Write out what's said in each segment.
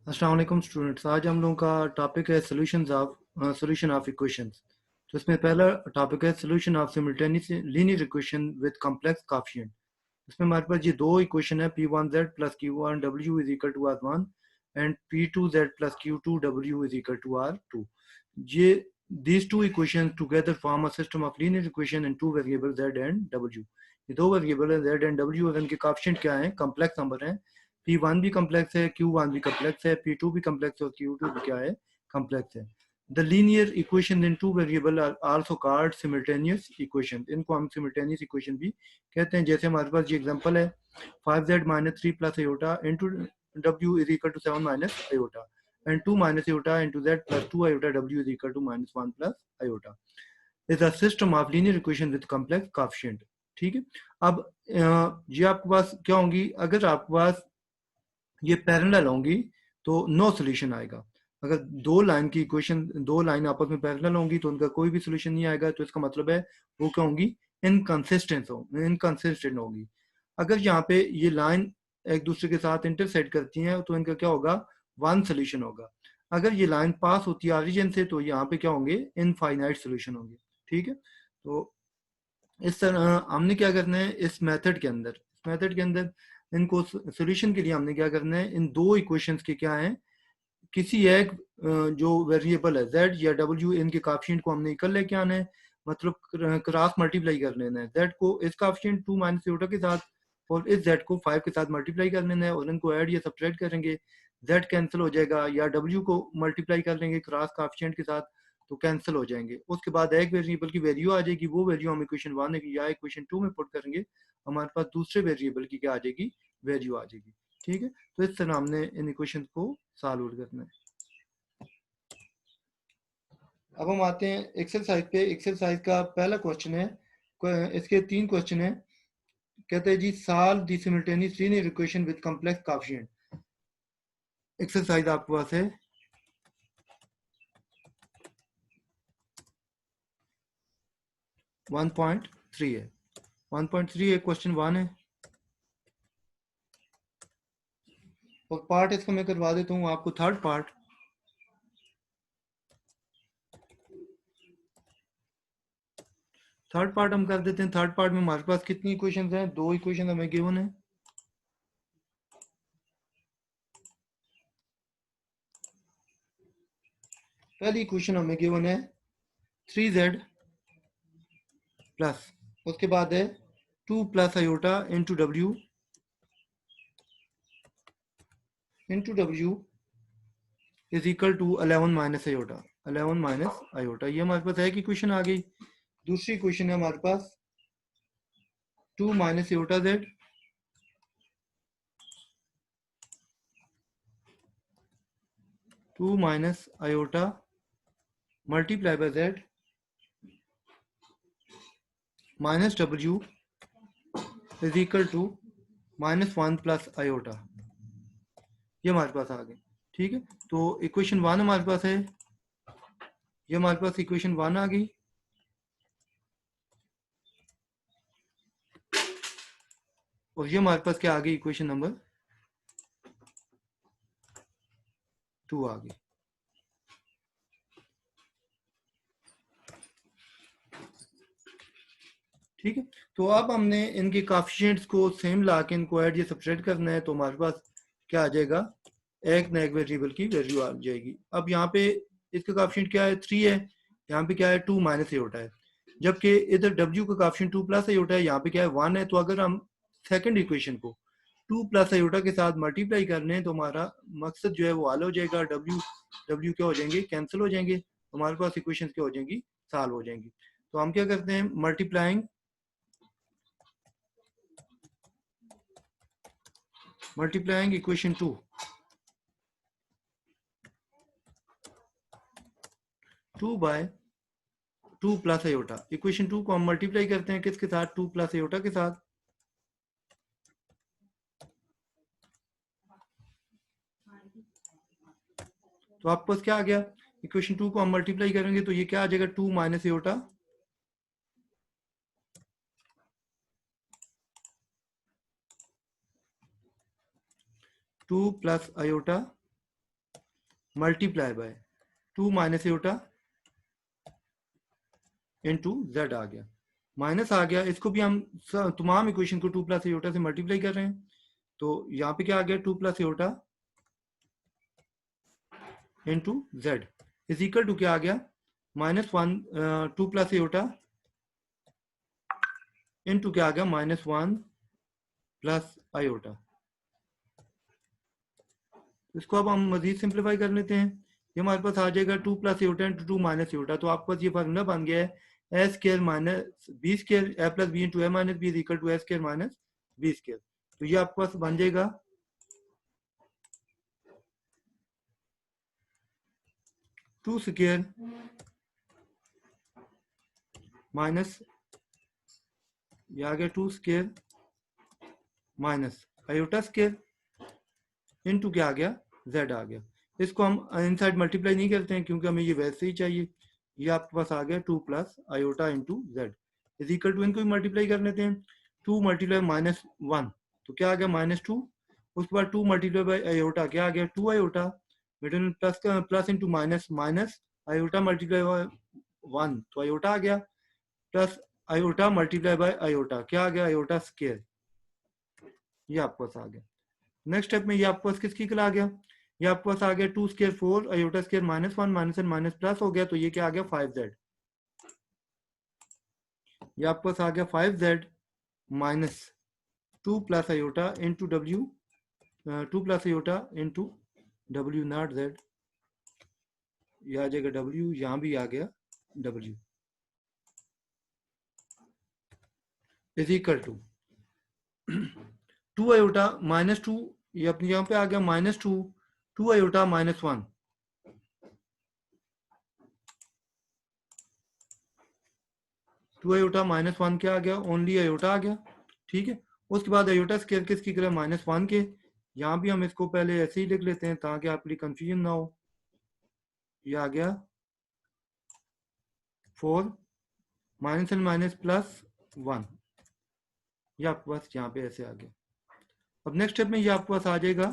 अस्सलाम वालेकुम स्टूडेंट्स। आज हम लोगों का टॉपिक है सोल्यूशन ऑफ इक्वेशंस। तो इसमें पहला टॉपिक है solution of simultaneous linear equation with complex coefficient. इसमें हमारे पास ये दो इक्वेशन है, P1Z plus Q1W is equal to R1 and P2Z plus Q2W is equal to R2। ये these two equations together form a system of linear equation in two variables Z and W। ये दो variable है Z and W और इनके coefficient क्या हैं? Complex number हैं। P1 भी कॉम्प्लेक्स है, Q1 भी कॉम्प्लेक्स है, P2 भी कॉम्प्लेक्स है और Q2 भी क्या है? कॉम्प्लेक्स है। The linear equation in two variable are also called simultaneous equation। इनको हम simultaneous equation भी कहते हैं। जैसे हमारे पास ये एग्जांपल है 5z minus 3 plus iota into w is equal to 7 minus iota and 2 minus iota into z plus 2 iota w is equal to minus 1 plus iota is a system of linear equation with complex coefficient। ठीक है। अब ये आपके पास क्या होंगी? अगर आपके पास ये पैरेलल होंगी तो नो सोल्यूशन आएगा। अगर दो लाइन की इक्वेशन, दो लाइन आपस में पैरेलल होंगी तो उनका कोई भी सोल्यूशन नहीं आएगा। तो इसका मतलब है वो क्या होंगी? इनकंसिस्टेंट होगी। अगर यहाँ पे ये लाइन एक दूसरे के साथ इंटरसेक्ट करती हैं तो इनका क्या होगा? वन सोल्यूशन होगा। अगर ये लाइन पास होती है ऑरिजिन से तो यहाँ पे क्या होंगे? इनफाइनाइट सोल्यूशन होंगे। ठीक है। तो इस तरह हमने क्या करना है इस मेथड के अंदर इनको सोल्यूशन के लिए हमने क्या करना है, इन दो इक्वेशंस के क्या है, किसी एक जो वेरिएबल है z या w, इनके कोएफिशिएंट को हमने इक्वल लेके आना है। मतलब क्रॉस मल्टीप्लाई कर लेना है। z को इस कोएफिशिएंट 2 माइनस इयोटा के साथ और इस z को 5 के साथ मल्टीप्लाई कर लेना है और इनको ऐड या सब्ट्रैक्ट करेंगे, z कैंसिल हो जाएगा। या w को मल्टीप्लाई कर लेंगे क्रॉस कोएफिशिएंट के साथ तो कैंसिल हो जाएंगे। उसके बाद एक वेरिएबल की वैल्यू आ जाएगी, वो वैल्यू हम इक्वेशन 1 या इक्वेशन 2 में पुट करेंगे, हमारे पास दूसरे वेरिएबल की क्या आ जाएगी? वैल्यू आ जाएगी। ठीक है। तो इस तरह हमने इन इक्वेशन को सॉल्व करना है। अब हम आते हैं एक्सरसाइज पे। एक्सरसाइज का पहला क्वेश्चन है, इसके तीन क्वेश्चन है। कहते हैं जी solve the simultaneous linear equation with complex coefficient. Exercise आपके पास है 1.3 है। 1.3 है, क्वेश्चन 1 है और पार्ट इसको मैं करवा देता हूँ आपको। थर्ड पार्ट हम कर देते हैं। थर्ड पार्ट में हमारे पास कितनी इक्वेशंस हैं? दो इक्वेशन हमें गिवन है। पहली इक्वेशन हमें गिवन है 3z प्लस, उसके बाद है 2 plus iota into W is equal to 11 minus iota. 11 minus iota, ये हमारे पास एक इक्वेशन आ गई। दूसरी इक्वेशन है हमारे पास 2 minus iota Z 2 minus iota multiply by Z minus W is equal to minus 1 plus iota. ये हमारे पास आ गए। ठीक है। तो इक्वेशन 1 हमारे पास है, ये हमारे पास इक्वेशन 1 आ गई। और ये हमारे पास क्या आ गई? इक्वेशन नंबर 2 आ गई। ठीक है। तो अब हमने इनके कोएफिशिएंट्स को सेम ला के इनको ऐड या सब्ट्रैक्ट करना है तो हमारे पास क्या आ जाएगा? एक न एक वेरिएबल की वैल्यू आ जाएगी। अब यहाँ पे इसका कोएफिशिएंट क्या है? 3 है। यहाँ पे क्या है? 2 माइनस आयोटा है। जबकि इधर w का कोएफिशिएंट 2 प्लस आयोटा है, यहाँ पे क्या है? 1 है। तो अगर हम सेकंड इक्वेशन को 2 प्लस आयोटा के साथ मल्टीप्लाई कर लें तो हमारा मकसद जो है वो हल हो जाएगा। w क्या हो जाएंगे? कैंसिल हो जाएंगे। हमारे पास इक्वेशन क्या हो जाएंगी? सॉल्व हो जाएंगी। तो हम क्या करते हैं? Multiplying equation 2 by 2 plus iota. Equation 2 को हम मल्टीप्लाई करते हैं किसके साथ? 2 प्लस आयोटा के साथ। तो आपके पास क्या आ गया? इक्वेशन 2 को हम मल्टीप्लाई करेंगे तो ये क्या आ जाएगा? 2 minus iota 2 plus iota multiply by 2 minus Etah into Z आ गया, माइनस आ गया, इसको भी हम तमाम इक्वेशन को 2 प्लस एटा से मल्टीप्लाई कर रहे हैं, तो यहाँ पे क्या आ गया 2 plus eta into Z is equal to क्या आ गया -1 2 प्लस एटा इंटू क्या आ गया -1 प्लस आयोटा। इसको अब हम मजीद सिंप्लीफाई कर लेते हैं, ये हमारे पास आ जाएगा 2 प्लस एटा इंटू 2 माइनस एटा, तो आपके पास ये फार्मूला बन गया है A square minus B square A plus B into A minus B is equal to A square minus B square. तो ये आपके पास बन जाएगा 2 स्केयर माइनस, ये आ गया 2 square minus iota square into क्या आ गया z आ गया। इसको हम इनसाइड मल्टीप्लाई नहीं करते हैं क्योंकि हमें ये वैसे ही चाहिए। ये आपके पास आ गया 2 plus iota into Z is equal to, इनको भी मल्टीप्लाई कर लेते हैं, 2 मल्टीप्लाई -1 तो क्या आ गया -2, उसके बाद 2 मल्टीप्लाई बाई आयोटा क्या आ गया 2 आयोटा, मिडिल में प्लस का plus into minus minus iota multiply by 1 तो आयोटा आ गया, plus iota multiply by iota क्या आ गया आयोटा स्केयर, ये आपके पास आ गया। नेक्स्ट स्टेप में ये आपके पास किसकी कला आ गया, ये आपके पास आ गया 2 square 4 iota square -1 minus and minus plus हो गया, तो ये क्या आ गया 5z, ये आपके पास आ गया 5z minus 2 plus iota into W 2 plus iota into W not z, ये आ जाएगा w, यहाँ भी आ गया w is equal to 2 iota -2, ये अपने यहाँ पे आ गया -2 2 आयोटा -1 2 आयोटा -1 क्या आ गया ओनली आयोटा आ गया, ठीक है। उसके बाद आयोटा स्केयर किसकी करें -1 के, यहाँ भी हम इसको पहले ऐसे ही लिख लेते हैं ताकि आपके लिए कंफ्यूजन ना हो, ये आ गया 4 माइनस एंड माइनस प्लस 1, ये आपके पास यहाँ पे ऐसे आ गया। अब नेक्स्ट स्टेप में ये आपके पास आ जाएगा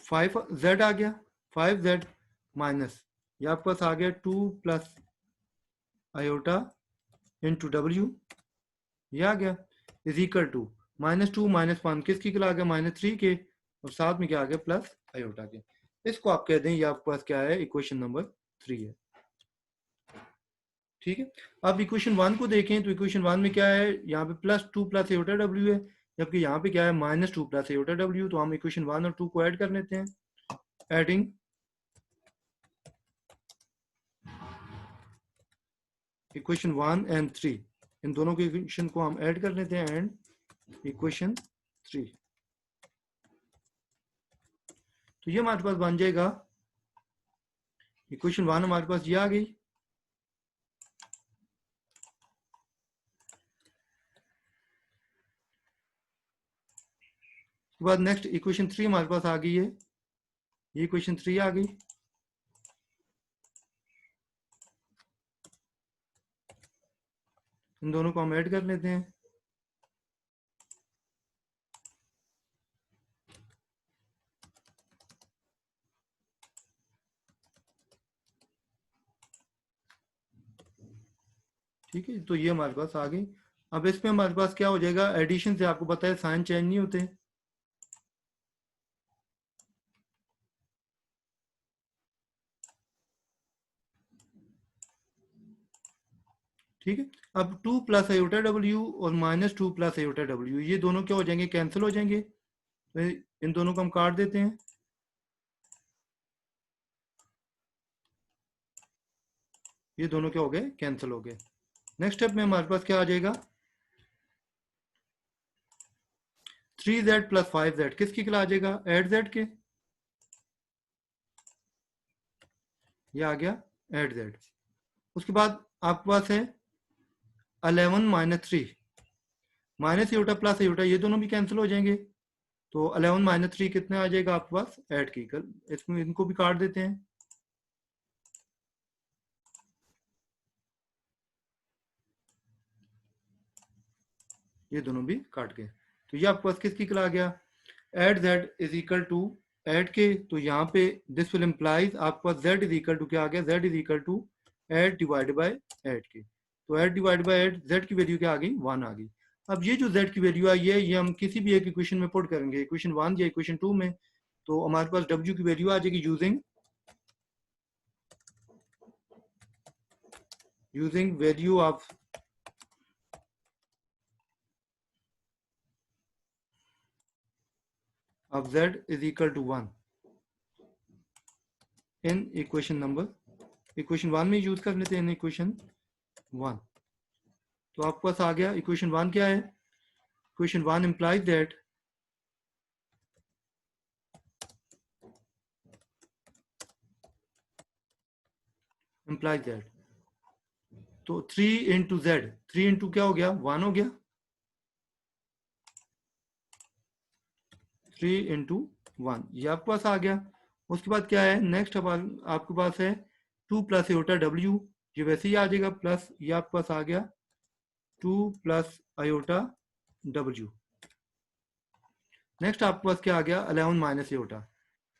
5z आ गया 5z माइनस, ये आपके पास आ गया 2 प्लस आयोटा इंटू डब्ल्यू, ये आ गया इज इक्वल टू -2 -1 किसकी आ गया -3 के, और साथ में क्या आ गया प्लस आयोटा के। इसको आप कह दें ये आपके पास क्या है इक्वेशन नंबर 3 है, ठीक है। अब इक्वेशन 1 को देखें तो इक्वेशन 1 में क्या है, यहाँ पे +2 प्लस एटा डब्ल्यू है, जबकि यहाँ पे क्या है -2 प्लस एटा डब्ल्यू, तो हम इक्वेशन 1 और 2 को ऐड कर लेते हैं, एडिंग इक्वेशन 1 एंड 3, इन दोनों के इक्वेशन को हम ऐड कर लेते हैं एंड इक्वेशन 3, तो ये हमारे पास बन जाएगा इक्वेशन 1 हमारे पास ये आ गई, उसके बाद नेक्स्ट इक्वेशन 3 हमारे पास आ गई है, ये इक्वेशन 3 आ गई, इन दोनों को हम ऐड कर लेते हैं, ठीक है। तो ये हमारे पास आ गई। अब इसमें हमारे पास क्या हो जाएगा, एडिशन से आपको पता है साइन चेंज नहीं होते, ठीक है। अब 2 प्लस आयोटा डब्ल्यू और -2 प्लस आयोटा डब्ल्यू ये दोनों क्या हो जाएंगे कैंसिल हो जाएंगे, तो इन दोनों को हम काट देते हैं, ये दोनों क्या हो गए कैंसिल हो गए। नेक्स्ट स्टेप में हमारे पास क्या आ जाएगा 3z प्लस 5z किसकी आ जाएगा एड z के, ये आ गया एड z। उसके बाद आपके पास है 11 -3 माइनस एटा प्लस एटा, ये दोनों भी कैंसिल हो जाएंगे, तो 11 -3 कितने आ जाएगा आपके पास ऐड की, इसमें इनको भी काट देते हैं, ये दोनों भी काट गए, तो ये आपके पास किसकी आ गया eight Z is equal to eight के, तो यहाँ पे दिस विल इम्प्लाइज आपके पास जेड इज इक्वल टू क्या आ गया, Z is equal to eight divide by eight के। तो eight divide by eight, Z की वैल्यू क्या आ गई, 1 आ गई। अब ये जो जेड की वैल्यू आई है ये हम किसी भी एक इक्वेशन में पुट करेंगे, इक्वेशन 1 या इक्वेशन 2 में, तो हमारे पास डब्ल्यू की वैल्यू आ जाएगी using value of z is equal to 1 in equation 1 में यूज कर लेते हैं, इन इक्वेशन 1। तो आपके पास आ गया इक्वेशन 1 क्या है, इक्वेशन 1 implies that तो 3 इंटू जेड, 3 इंटू क्या हो गया, 1 हो गया, 3 इंटू 1 ये आपके पास आ गया। उसके बाद क्या है नेक्स्ट, अब आपके पास है 2 प्लस आयोटा डब्ल्यू, ये वैसे ही आ जाएगा, प्लस ये आपके पास आ गया 2 प्लस आयोटा डब्ल्यू। नेक्स्ट आपके पास क्या आ गया, 11 minus iota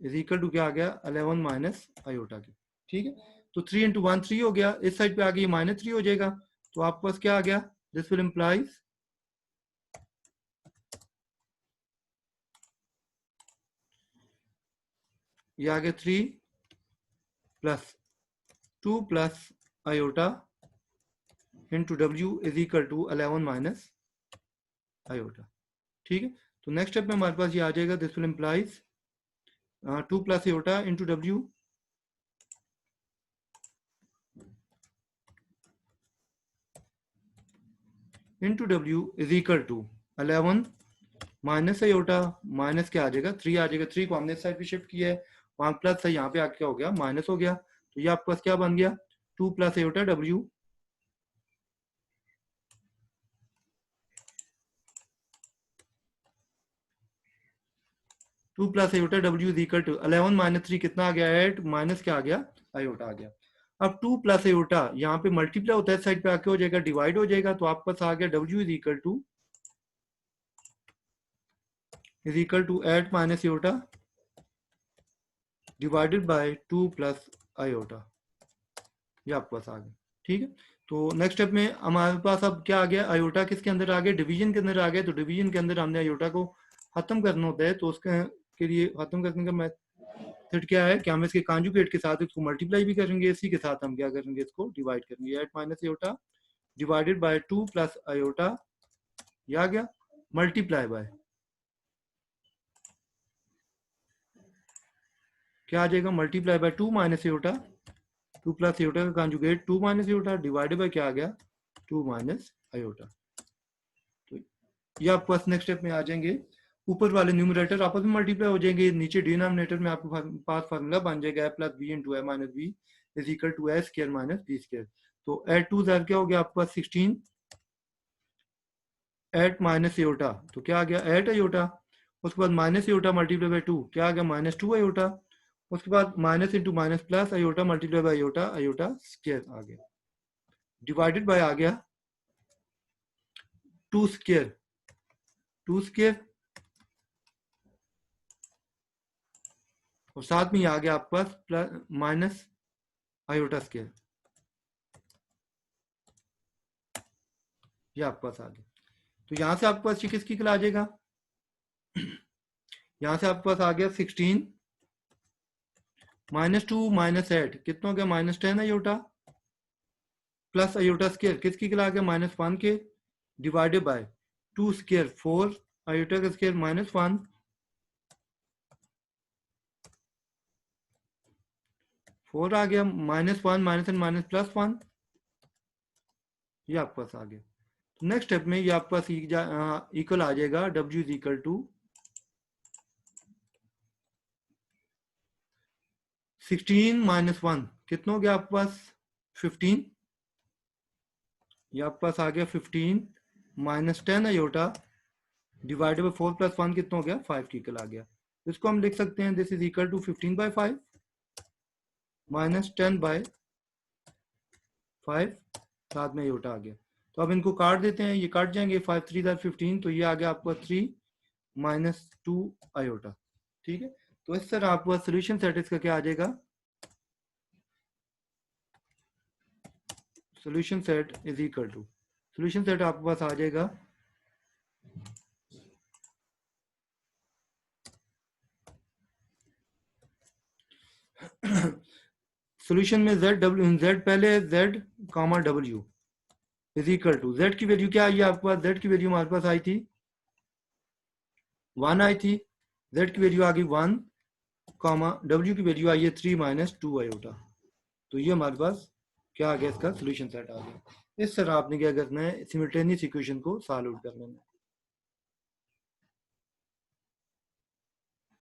is equal to क्या आ गया, 11 माइनस आयोटा की। ठीक है, तो 3 इंटू 1 3 हो गया, इस साइड पे आ गई -3 हो जाएगा, तो आपके पास क्या आ गया, दिस विल इम्प्लाइज ये आ गया 3 plus 2 plus iota into W is equal to 11 minus iota. ठीक है, तो नेक्स्ट स्टेप में हमारे पास ये आ जाएगा, this will implies 2 plus iota into W into W is equal to 11 minus iota, minus क्या आ जाएगा, 3 आ जाएगा, 3 को हमने इस साइड पे शिफ्ट किया है, वहां प्लस है, यहाँ पे आके क्या हो गया, माइनस हो गया, तो ये आपके पास क्या बन गया, 2 plus iota W 2 plus iota W is equal to 11 minus 3 कितना आ गया, 8 माइनस क्या आ गया, आयोटा आ गया। अब 2 प्लस आयोटा यहाँ पे मल्टीप्लाई होता है, साइड पे आके हो जाएगा डिवाइड हो जाएगा, तो आपके पास आ गया W is equal to 8 minus iota divided by 2 plus iota, ये आपके पास आ गया। ठीक है, तो नेक्स्ट स्टेप में हमारे पास अब क्या आ गया, आयोटा किसके अंदर आ गया, डिवीजन के अंदर आ गया, तो डिवीजन के अंदर हमने आयोटा को खत्म करना होता है, तो उसके के लिए खत्म करने का मेथड क्या है कि हम इसके कॉन्जुगेट के साथ इसको मल्टीप्लाई भी करेंगे, इसी के साथ हम क्या करेंगे, इसको डिवाइड करेंगे, 8 minus iota divided by 2 plus iota, ये आ गया, मल्टीप्लाई बाय क्या आ जाएगा, multiply by 2 minus iota, 2 plus iota का conjugate 2 minus iota divided by क्या आ गया, 2 माइनस आयोटा। तो ये आप पास नेक्स्ट स्टेप में आ जाएंगे, ऊपर वाले न्यूमरेटर आपस में मल्टीप्लाई हो जाएंगे, नीचे डिनोमिनेटर में आपके पास फार्मूला बन जाएगा a plus B into A minus B is equal to A square minus B square. तो 8 2 क्या हो गया आपके पास 16, 8 माइनस आयोटा, तो क्या आ गया 8 आयोटा, उसके बाद माइनस आयोटा मल्टीप्लाई बाय 2 क्या आ गया -2 आयोटा, उसके बाद minus into minus plus iota multiply by iota, iota square आ गया, डिवाइडेड बाय आ गया 2 स्क्वायर, 2 स्क्वायर, और साथ में ये आ गया आपके पास प्लस माइनस आयोटा स्क्वायर, ये आपके पास आ गया। तो यहां से आपके पास किसकी आ जाएगा, यहां से आपके पास आ गया 16 -2 -8 कितना हो गया, -10 आयोटा प्लस आयोटा स्क्वायर किसकी आ गया, -1 के डिवाइडेड बाय 2 स्क्वायर 4 आयोटा का स्क्वायर -1 4 आ गया, -1 -1 +1, ये आपके पास आ गया। तो नेक्स्ट स्टेप में ये आपके पास इक्वल आ जाएगा W इज इक्वल टू 16 -1 कितना हो गया आपके पास 15, ये आपके पास आ गया 15 -10 आयोटा डिवाइडेड बाय 4 + 1 कितना हो गया 5 की इक्वल आ गया। इसको हम लिख सकते हैं दिस इज इक्वल टू 15/5 -10/5 साथ में आयोटा आ गया। तो अब इनको काट देते हैं, ये काट जाएंगे, 5 3 15, तो ये आ गया आपका 3 -2 आयोटा। ठीक है, तो इस तरह आपको सोल्यूशन सेट इसका क्या आ जाएगा, solution set is equal to, solution set आपके पास आ जाएगा सोल्यूशन में z पहले z comma w is equal to, z की वैल्यू क्या आई है आपके पास, z की वैल्यू हमारे पास आई थी 1 आई थी, z की वैल्यू आ गई 1 कामा w की वैल्यू आई है 3 - 2 आयोटा। तो ये हमारे पास क्या आ गया, इसका सोल्यूशन सेट आ गया। इस तरह आपने क्या करना है, सिमिल्टेनियस इक्वेशन को सॉल्व करना है।